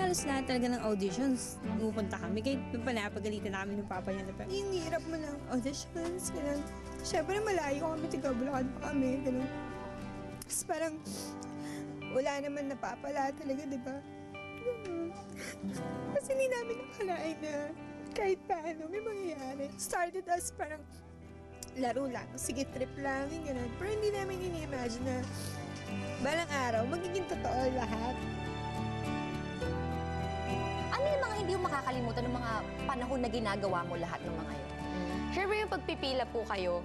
halos lahat talaga ng auditions, pumupunta kami. Kahit pinapagalitan namin ng papa niya na parang, yung hirap mo ng auditions, gano'n. Siyempre, malayo kami, tiga-Bulacan pa kami, gano'n. Tapos parang, wala naman napapala talaga, di ba? Kasi hindi namin nakalain na kahit paano may mangyayari. Started as parang laro lang, sige trip lang, yung gano'n. Pero hindi namin ini-imagine na balang araw, magiging totoo lahat. Ano yung mga hindi mo makakalimutan ng mga panahon na ginagawa mo lahat ng mga yun? Siyempre yung pagpipila po kayo.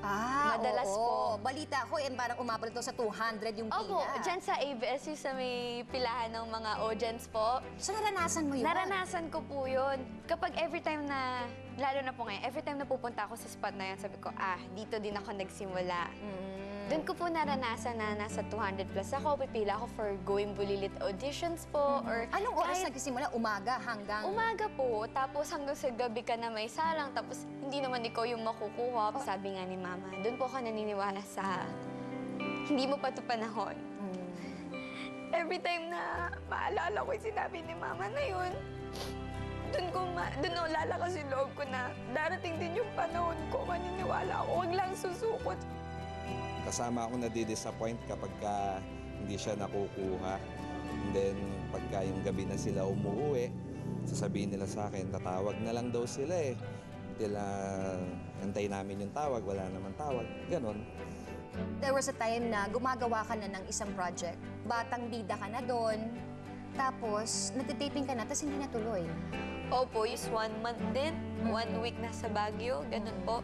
Madalas oo. Balita ko, parang umabot ito sa 200 yung pila. Opo, dyan sa ABS yung sa may pilahan ng mga audience po. So, naranasan mo yun? Naranasan ko po yun. Kapag every time na, lalo na po ngayon, every time na pupunta ako sa spot na yan, sabi ko, dito din ako nagsimula. Doon ko po naranasan na nasa 200 plus ako, pipila ako for Going Bulilit auditions po. Or anong oras nagsisimula? Umaga hanggang? Umaga po, tapos hanggang sa gabi ka na may salang, tapos hindi naman ikaw yung makukuha. Sabi nga ni Mama, doon po ako naniniwala sa hindi mo pa ito panahon. Every time na maalala ko yung sinabi ni Mama na yun, doon lalakas yung loob ko na darating din yung panahon ko, maniniwala ako, huwag lang susukot. Kasama ako nadi-disappoint kapag hindi siya nakukuha. And then, pagka yung gabi na sila umuwi, sasabihin nila sa akin, tatawag na lang daw sila eh. Until antay namin yung tawag, wala naman tawag. Ganon. There was a time na gumagawa ka na ng isang project. Batang bida ka na doon. Tapos, nagtitaping ka na, tapos hindi natuloy. Opo, is 1 month din. 1 week na sa Baguio, ganun po.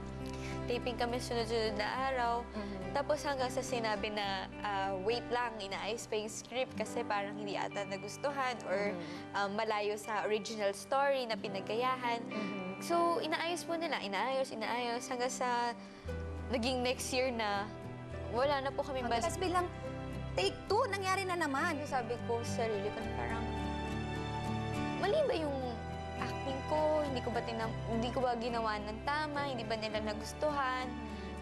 Taping kami sunod-sunod na araw. Tapos hanggang sa sinabi na wait lang, inaayos pa yung script kasi parang hindi ata nagustuhan or malayo sa original story na pinagayahan. So, inaayos po nila, inaayos hanggang sa naging next year na wala na po kami Tapos bilang take 2, nangyari na naman. Sabi ko sa sarili ko na parang, mali ba yung acting ko? Hindi ko ba ginawa ng tama? Hindi ba nila nagustuhan?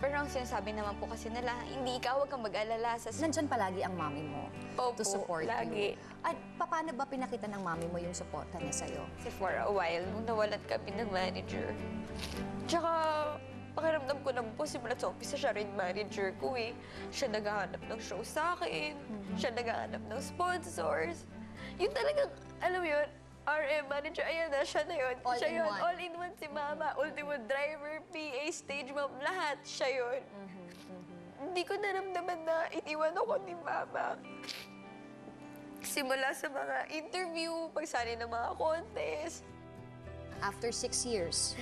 Pero ang sinasabi naman po kasi nila, hindi ikaw, huwag kang mag-alala sa... Nandyan palagi ang mami mo Opo, to support lagi. you. At paano ba pinakita ng mami mo yung supporta niya sa'yo? Kasi for a while, nung nawalan kami ng manager. Tsaka, pakiramdam ko naman po, simula sa office, siya rin manager ko eh. Siya naghahanap ng show sa akin. Siya naghahanap ng sponsors. Yung talagang, alam mo yun, RM manager, ayan na, siya na yun. All siya in yun. one. All in one si Mama. Ultimate driver, PA, stage mom, lahat. Siya yun. Hindi ko naramdaman na iniwan ako ni Mama. Simula sa mga interview, pagsali ng mga contest. After 6 years,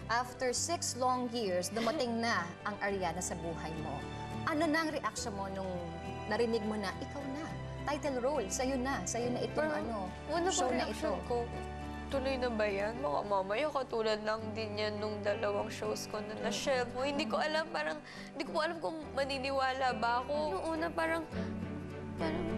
after 6 long years, dumating na ang Ariana sa buhay mo. Ano na ang reaction mo nung narinig mo na ikaw na? Title role, sa'yo na itong show na ito. Ko, tuloy na ba yan? Baka mamaya katulad lang din yan nung 2 shows ko na na-shelf. Hindi ko alam, hindi ko alam kung maniniwala ba ako. Noong una parang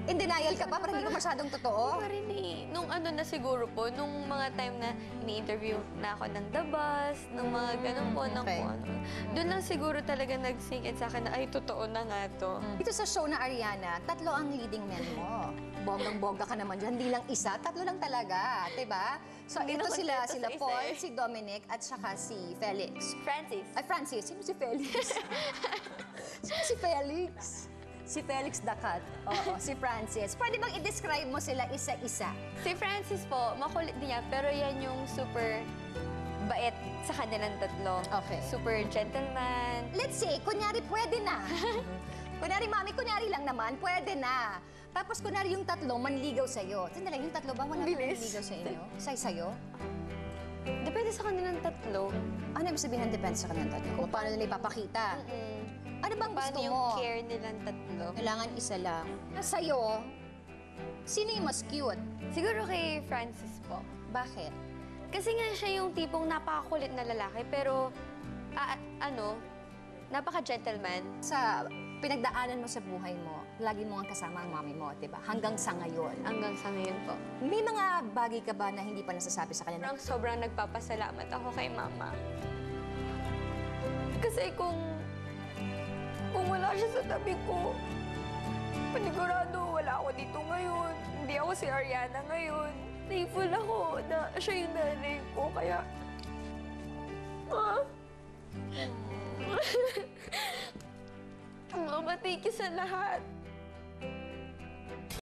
In denial ka pa? Parang hindi ko masyadong totoo? pa rin eh. Nung na siguro po, nung mga time na ini-interview na ako ng The Bus, ng mga ganun po, ng okay. kung ano. Doon lang siguro talaga nag-sink in sa akin na, ay, totoo na nga to. Dito sa show na Ariana, 3 ang leading men mo. Bonggang-bongga ka naman dyan. Hindi lang isa, 3 lang talaga. Diba? So, Hindi ito naman sila dito sa isa Paul, eh. si Dominic, at saka si Felix. Francis. Ay, Francis. Sino si Felix? Sino si Felix? Si Felix Dacat. Oo, si Francis. Pwede bang i-describe mo sila isa-isa? Si Francis po, makulit din niya, pero yan yung super bait sa kanilang 3. Okay. Super gentleman. Let's say, kunyari, pwede na. Kunyari, mami, kunyari lang naman, pwede na. Tapos, kunyari, yung 3 manligaw sa'yo. Sandali, yung 3 ba wala pa Bilis. manligaw sa inyo? Sa'yo? Depende sa kanilang 3. Ano ibig sabihin ng depende sa kanilang 3? Kung paano nila ipapakita? Ano bang gusto Paano yung mo? care nilang 3? Kailangan isa lang. Sa'yo, sino yung mas cute? Siguro kay Francis po. Bakit? Kasi nga siya yung tipong napakakulit na lalaki, pero napaka-gentleman. Sa pinagdaanan mo sa buhay mo, lagi mo ang kasama ang mami mo, di ba? Hanggang sa ngayon. Hanggang sa ngayon po. May mga bagay ka ba na hindi pa nasasabi sa kanya? Sobrang nagpapasalamat ako kay Mama. Kasi kung wala siya sa tabi ko, panigurado wala ako dito ngayon. hindi ako si Ariana ngayon. Thankful ako na siya yung nanay ko, kaya... Mama, thank you sa lahat.